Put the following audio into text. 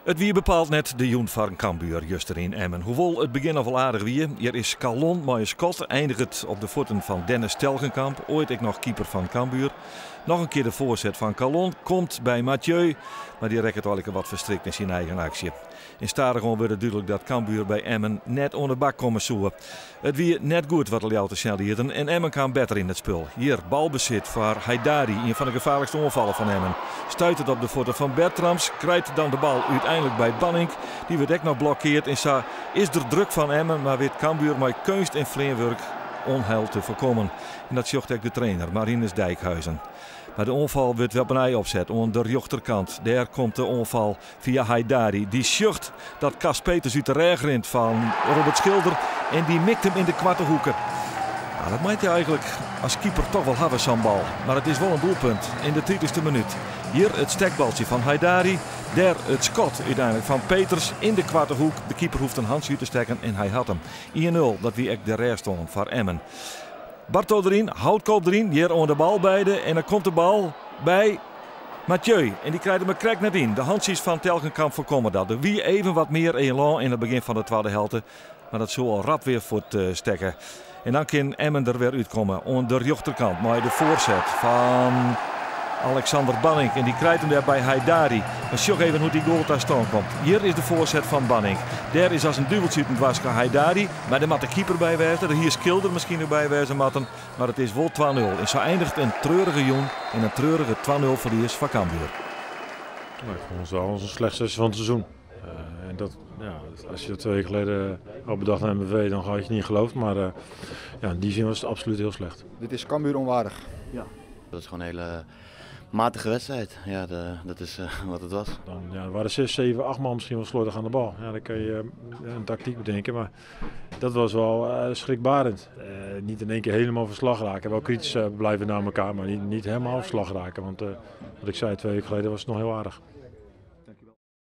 Het wie bepaalt net de joen van Cambuur juster in Emmen. Hoewel het begin al aardig wie. Hier is Calon, maar Scott eindigt het op de voeten van Dennis Telgenkamp. Ooit ik nog keeper van Cambuur. Nog een keer de voorzet van Calon. Komt bij Mathieu. Maar die rekt wel wat verstrikt in zijn eigen actie. In Stadion wordt het duidelijk dat Cambuur bij Emmen net onder bak komen zoeken. Het wie net goed wat de te snel hielden. En Emmen kan beter in het spul. Hier balbezit voor Haidari. Een van de gevaarlijkste onvallen van Emmen. Stuit het op de voeten van Bertrams. Krijgt dan de bal uiteindelijk bij Banning. Die wordt ook nog blokkeerd. En zo is er druk van Emmen. Maar weet Cambuur met kunst en vleenwerk onheil te voorkomen. En dat zocht ook de trainer Marinus Dijkhuizen. Maar de onval wordt wel bij opzet onder de rechterkant. Daar komt de onval via Haidari. Die sjucht dat Cas Peters uit de reg rent van Robert Schilder. En die mikt hem in de kwarte hoeken. Nou, dat meent je eigenlijk als keeper toch wel hebben zo'n bal. Maar het is wel een doelpunt in de 30e minuut. Hier het stekbaltje van Haidari. Daar het schot uiteindelijk van Peters in de kwarte hoek. De keeper hoeft een handschuw te steken en hij had hem. 1-0, dat wie echt de rest stond voor Emmen. Barto erin, Houtkoop erin, hier onder de bal beide. En dan komt de bal bij Mathieu. En die krijgt hem krek net in. De handjes van Telgenkamp voorkomen dat. Er wie even wat meer elan in het begin van de tweede helft. Maar dat zou al rap weer voor het stekken. En dan kan Emmen er weer uitkomen. Onder de rechterkant. Maar de voorzet van Alexander Banning. En die krijgt hem daar bij Haidari. Maar zie even hoe die goal daar staan komt. Hier is de voorzet van Banning. Daar is als een dubbeltje het was Haidari. Maar daar moet de keeper bij wijzen. Hier is Kilder misschien erbij wijzen matten. Maar het is wel 2-0. En zo eindigt een treurige joen. En een treurige 2-0 verlies van Cambuur. Nou, ik vond het wel onze slechtste van het seizoen. En dat, ja, als je dat 2 weken geleden had bedacht naar MVV, dan had je niet geloofd. Maar ja, in die zin was het absoluut heel slecht. Dit is Cambuur onwaardig. Ja. Dat is gewoon een hele matige wedstrijd. Ja, dat is wat het was. Dan, ja, er waren 6, 7, 8 man misschien wel slordig aan de bal. Ja, dan kan je een tactiek bedenken, maar dat was wel schrikbarend. Niet in één keer helemaal verslag raken. Wel kritisch blijven naar elkaar, maar niet helemaal verslag raken. Want wat ik zei 2 weken geleden was het nog heel aardig.